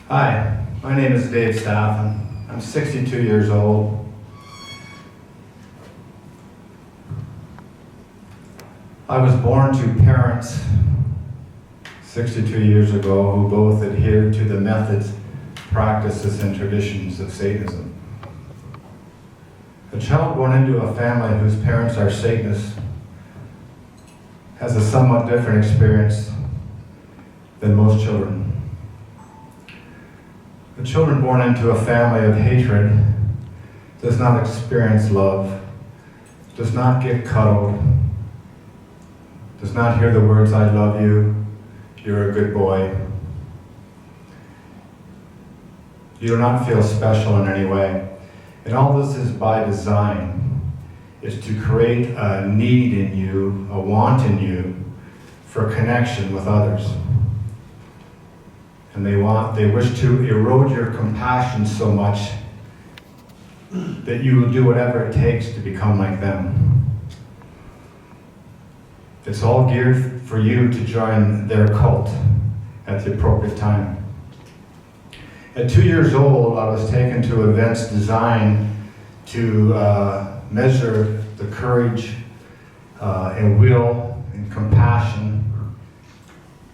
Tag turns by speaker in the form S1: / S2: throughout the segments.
S1: Hi, my name is Dave Staffen. I'm 62 years old. I was born to parents 62 years ago who both adhered to the methods, practices, and traditions of Satanism. A child born into a family whose parents are Satanists has a somewhat different experience than most children. A children born into a family of hatred does not experience love, does not get cuddled, does not hear the words, "I love you, you're a good boy." You do not feel special in any way. And all this is by design. It's to create a need in you, a want in you for connection with others. And they wish to erode your compassion so much that you will do whatever it takes to become like them. It's all geared for you to join their cult at the appropriate time. At 2 years old, I was taken to events designed to measure the courage and will and compassion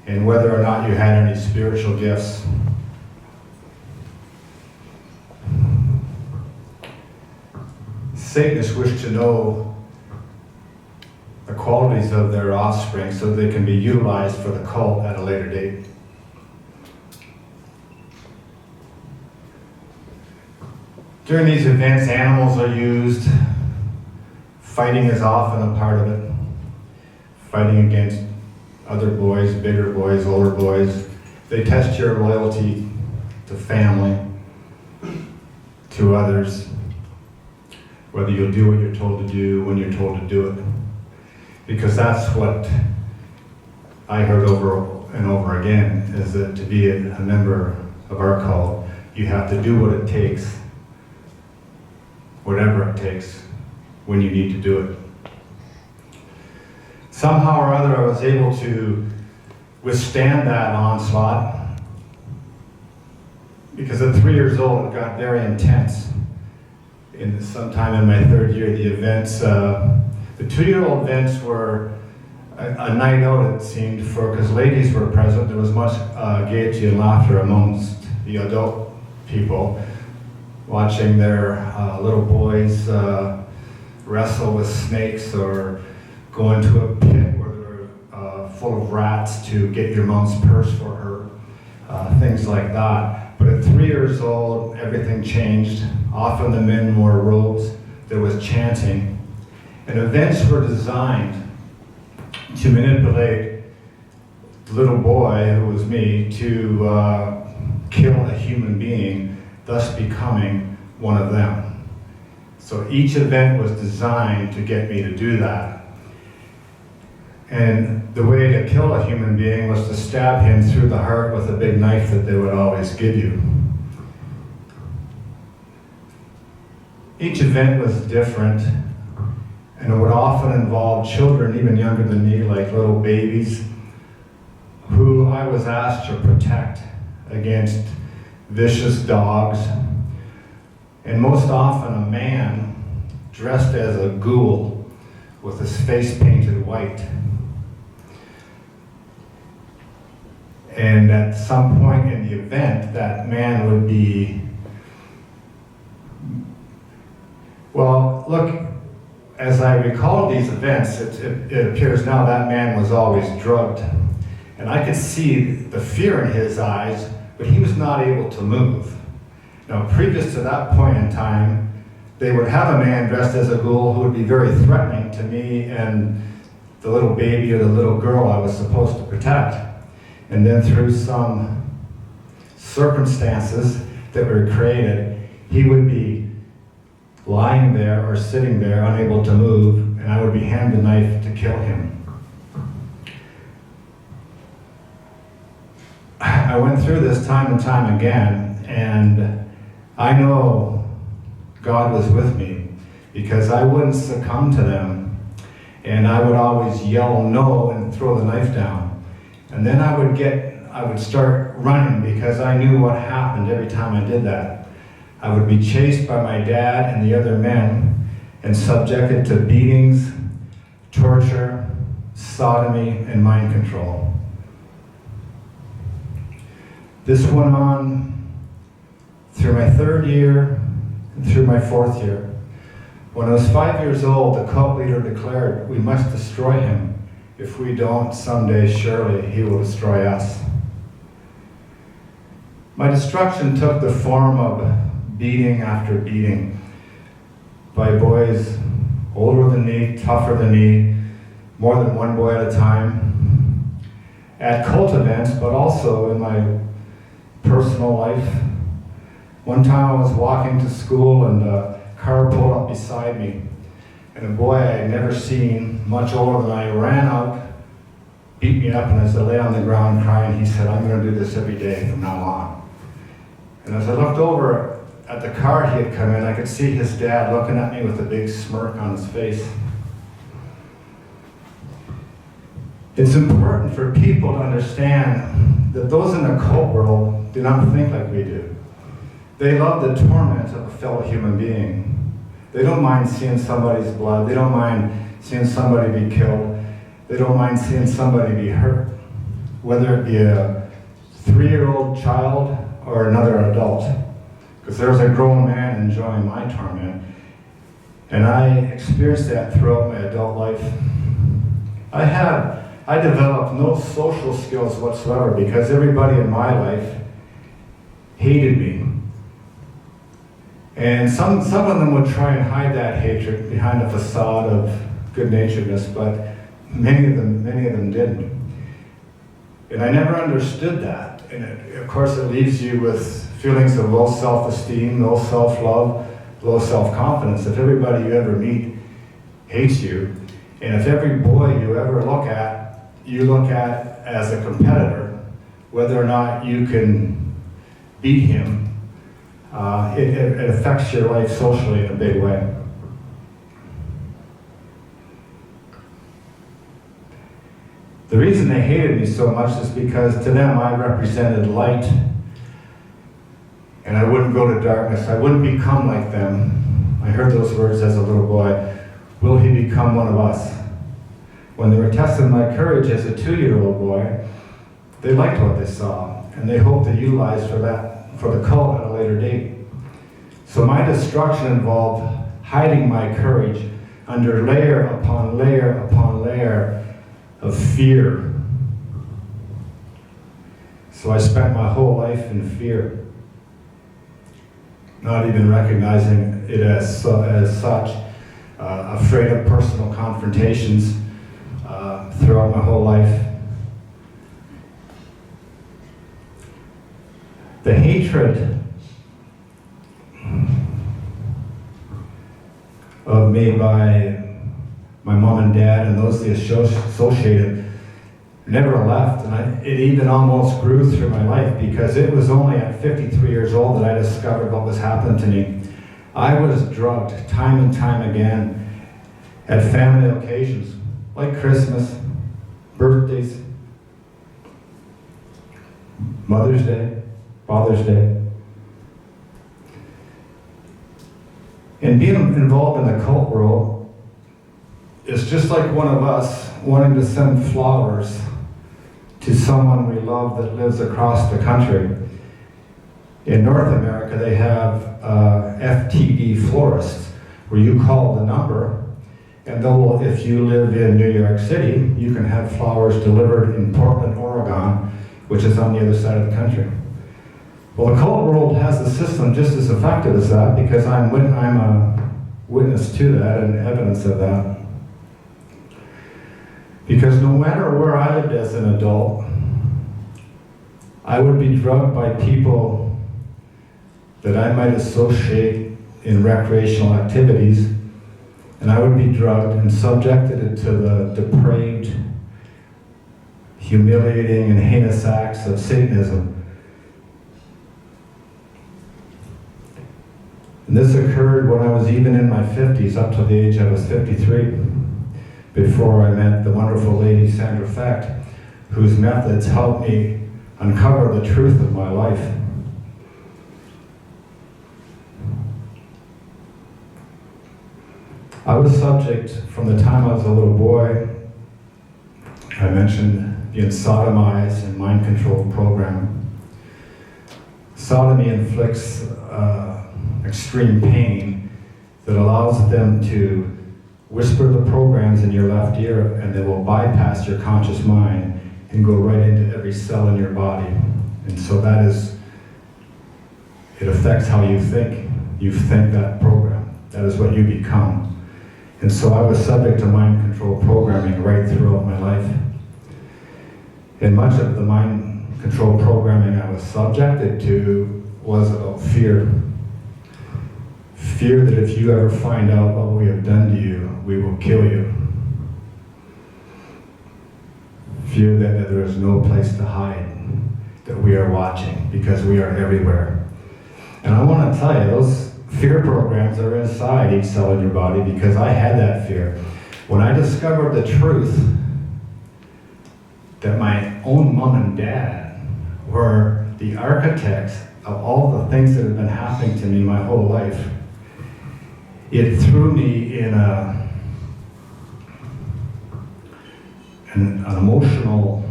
S1: and whether or not you had any spiritual gifts. Satanists wish to know the qualities of their offspring so they can be utilized for the cult at a later date. During these events, animals are used. Fighting is often a part of it. Fighting against other boys, bigger boys, older boys. They test your loyalty to family, to others, whether you'll do what you're told to do when you're told to do it. Because that's what I heard over and over again, is that to be a member of our cult, you have to do what it takes, whatever it takes, when you need to do it. Somehow or other, I was able to withstand that onslaught, because at 3 years old, it got very intense. Sometime in my third year, the events, the 2-year-old events were a night out, it seemed, because ladies were present. There was much gaiety and laughter amongst the adult people, watching their little boys wrestle with snakes or go into a pit where they're full of rats to get your mom's purse for her, things like that. But at 3 years old, everything changed. Often the men wore robes, there was chanting, and events were designed to manipulate the little boy, who was me, to kill a human being, thus becoming one of them. So each event was designed to get me to do that. And the way to kill a human being was to stab him through the heart with a big knife that they would always give you. Each event was different, and it would often involve children, even younger than me, like little babies, who I was asked to protect against vicious dogs, and most often a man dressed as a ghoul with his face painted white. And at some point in the event, that man would be, well, look, as I recall these events, it appears now that man was always drugged. And I could see the fear in his eyes, but he was not able to move. Now, previous to that point in time, they would have a man dressed as a ghoul who would be very threatening to me and the little baby or the little girl I was supposed to protect. And then through some circumstances that were created, he would be lying there or sitting there, unable to move, and I would be handed a knife to kill him. I went through this time and time again, and I know God was with me, because I wouldn't succumb to them, and I would always yell no and throw the knife down. And then I would start start running because I knew what happened every time I did that. I would be chased by my dad and the other men and subjected to beatings, torture, sodomy, and mind control. This went on through my 3rd year and through my 4th year. When I was 5 years old, the cult leader declared, "We must destroy him. If we don't, someday surely he will destroy us." My destruction took the form of beating after beating by boys older than me, tougher than me, more than one boy at a time, at cult events, but also in my personal life. One time I was walking to school and a car pulled up beside me, and a boy I had never seen, much older than I, ran out, beat me up, and as I lay on the ground crying, he said, "I'm going to do this every day from now on." And as I looked over at the car he had come in, I could see his dad looking at me with a big smirk on his face. It's important for people to understand that those in the cult world do not think like we do. They love the torment of a fellow human being. They don't mind seeing somebody's blood. They don't mind seeing somebody be killed. They don't mind seeing somebody be hurt, whether it be a 3-year-old child or another adult. Because there's a grown man enjoying my torment. And I experienced that throughout my adult life. I developed no social skills whatsoever because everybody in my life hated me. And some of them would try and hide that hatred behind a facade of good-naturedness, but many of them didn't. And I never understood that. And of course it leaves you with feelings of low self-esteem, low self-love, low self-confidence. If everybody you ever meet hates you, and if every boy you ever look at as a competitor, whether or not you can beat him, it affects your life socially in a big way. The reason they hated me so much is because to them I represented light, and I wouldn't go to darkness. I wouldn't become like them. I heard those words as a little boy. Will he become one of us? When they were testing my courage as a 2-year-old boy, they liked what they saw, and they hoped to utilize for the cult at a later date. So my destruction involved hiding my courage under layer upon layer upon layer of fear. So I spent my whole life in fear, not even recognizing it as such, afraid of personal confrontations throughout my whole life. The hatred of me by my mom and dad and those associated never left, and it even almost grew through my life, because it was only at 53 years old that I discovered what was happening to me. I was drugged time and time again at family occasions, like Christmas, birthdays, Mother's Day, Father's Day. And being involved in the cult world is just like one of us wanting to send flowers to someone we love that lives across the country. In North America, they have FTD florists, where you call the number, and if you live in New York City, you can have flowers delivered in Portland, Oregon, which is on the other side of the country. Well, the cult world has a system just as effective as that, because I'm a witness to that and evidence of that. Because no matter where I lived as an adult, I would be drugged by people that I might associate in recreational activities, and I would be drugged and subjected to the depraved, humiliating, and heinous acts of Satanism. And this occurred when I was even in my 50s, up to the age I was 53, before I met the wonderful lady Sandra Fecht, whose methods helped me uncover the truth of my life. I was subject from the time I was a little boy. I mentioned being sodomized and mind control program. Sodomy inflicts extreme pain that allows them to whisper the programs in your left ear, and they will bypass your conscious mind and go right into every cell in your body. And so that is, it affects how you think. You think that program. That is what you become. And so I was subject to mind control programming right throughout my life. And much of the mind control programming I was subjected to was about fear. Fear that if you ever find out what we have done to you, we will kill you. Fear that there is no place to hide, that we are watching, because we are everywhere. And I want to tell you, those fear programs are inside each cell in your body, because I had that fear. When I discovered the truth that my own mom and dad were the architects of all the things that have been happening to me my whole life, it threw me in an emotional,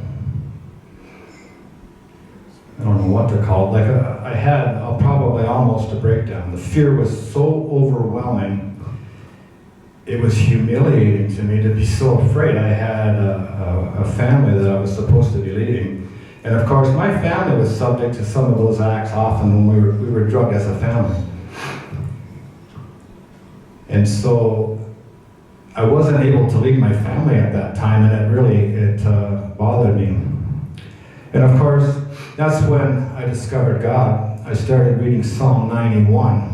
S1: I don't know what they're called, like I had probably almost a breakdown. The fear was so overwhelming, it was humiliating to me to be so afraid. I had a family that I was supposed to be leading. And of course, my family was subject to some of those acts often when we were drugged as a family. And so I wasn't able to lead my family at that time, and it bothered me. And of course, that's when I discovered God. I started reading Psalm 91.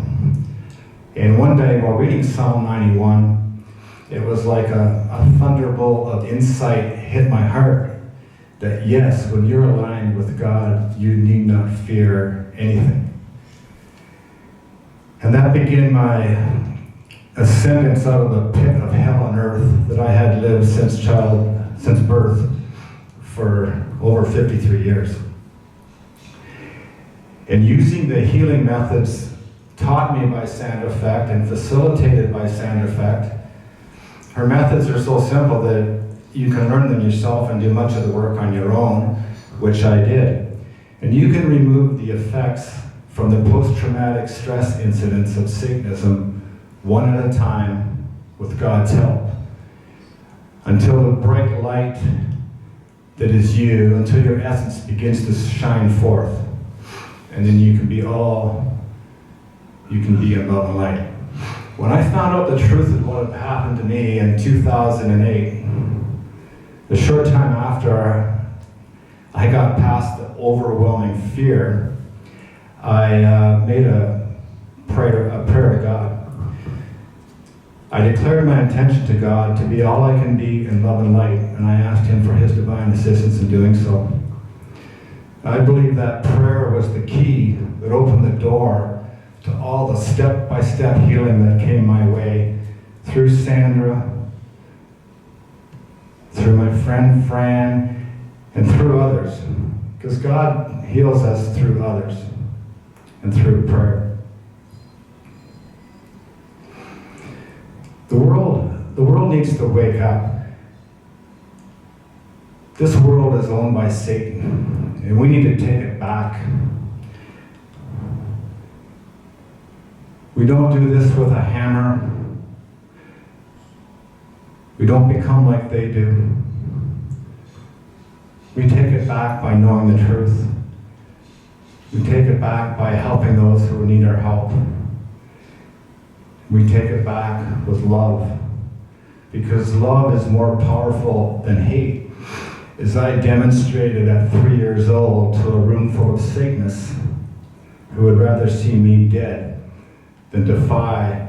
S1: And one day while reading Psalm 91, it was like a thunderbolt of insight hit my heart that yes, when you're aligned with God, you need not fear anything. And that began my ascendance out of the pit of hell on earth that I had lived since birth for over 53 years. And using the healing methods taught me by Sandra Fecht and facilitated by Sandra Fecht, her methods are so simple that you can learn them yourself and do much of the work on your own, which I did. And you can remove the effects from the post-traumatic stress incidents of Satanism one at a time with God's help, until the bright light that is you, until your essence begins to shine forth. And then you can be in love and light. When I found out the truth of what had happened to me in 2008, a short time after I got past the overwhelming fear, I made a prayer to God. I declared my intention to God to be all I can be in love and light, and I asked Him for His divine assistance in doing so. I believe that prayer was the key that opened the door to all the step-by-step healing that came my way through Sandra, through my friend Fran, and through others. Because God heals us through others and through prayer. The world needs to wake up. This world is owned by Satan, and we need to take it back. We don't do this with a hammer. We don't become like they do. We take it back by knowing the truth. We take it back by helping those who need our help. We take it back with love, because love is more powerful than hate. As I demonstrated at 3 years old to a room full of Satanists who would rather see me dead than defy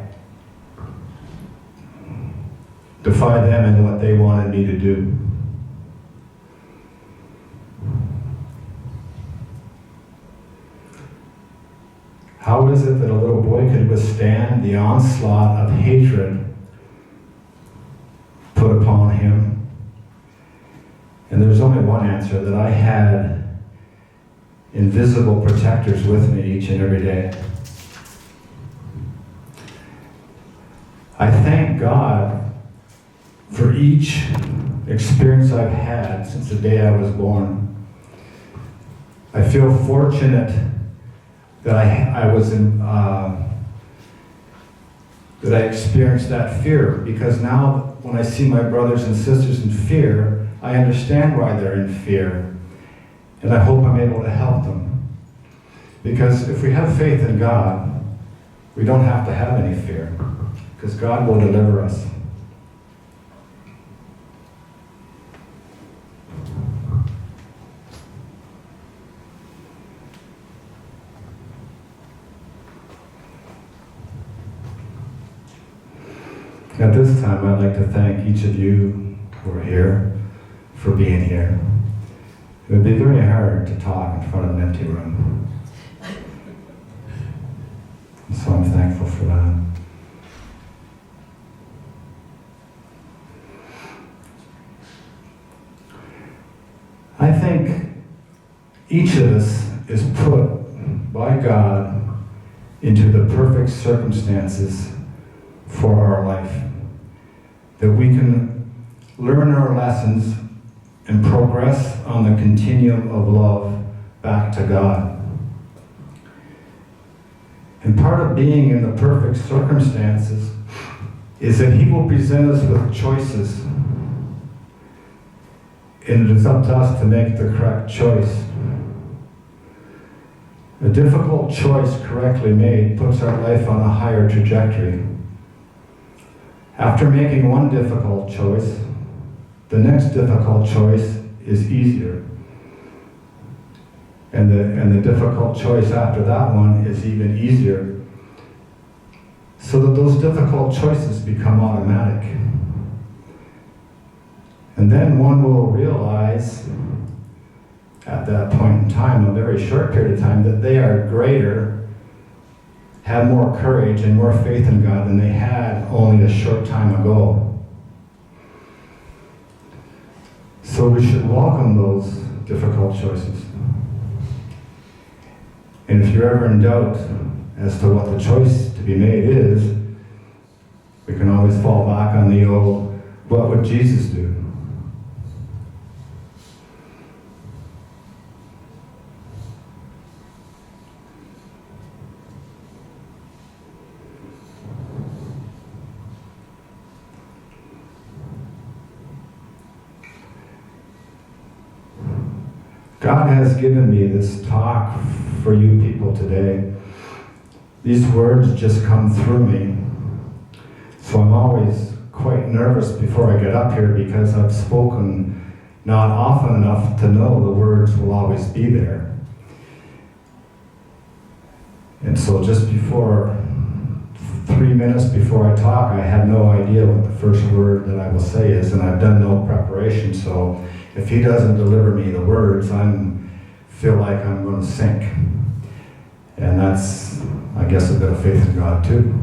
S1: them and what they wanted me to do. How is it that a little boy could withstand the onslaught of hatred put upon him? And there's only one answer, that I had invisible protectors with me each and every day. I thank God for each experience I've had since the day I was born. I feel fortunate that that I experienced that fear, because now when I see my brothers and sisters in fear, I understand why they're in fear, and I hope I'm able to help them. Because if we have faith in God, we don't have to have any fear, because God will deliver us. At this time, I'd like to thank each of you who are here for being here. It would be very hard to talk in front of an empty room. And so I'm thankful for that. I think each of us is put by God into the perfect circumstances for our life, that we can learn our lessons and progress on the continuum of love back to God. And part of being in the perfect circumstances is that He will present us with choices, and it is up to us to make the correct choice. A difficult choice correctly made puts our life on a higher trajectory. After making one difficult choice, the next difficult choice is easier. And the difficult choice after that one is even easier. So that those difficult choices become automatic. And then one will realize at that point in time, a very short period of time, that they are greater, have more courage and more faith in God than they had only a short time ago. So we should welcome those difficult choices. And if you're ever in doubt as to what the choice to be made is, we can always fall back on the old, what would Jesus do? God has given me this talk for you people today. These words just come through me. So I'm always quite nervous before I get up here, because I've spoken not often enough to know the words will always be there. And so just before, 3 minutes before I talk, I have no idea what the first word that I will say is, and I've done no preparation, so if He doesn't deliver me the words, feel like I'm going to sink. And that's, I guess, a bit of faith in God too.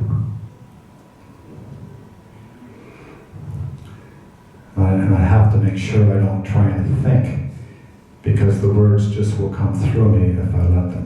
S1: And I have to make sure I don't try and think, because the words just will come through me if I let them.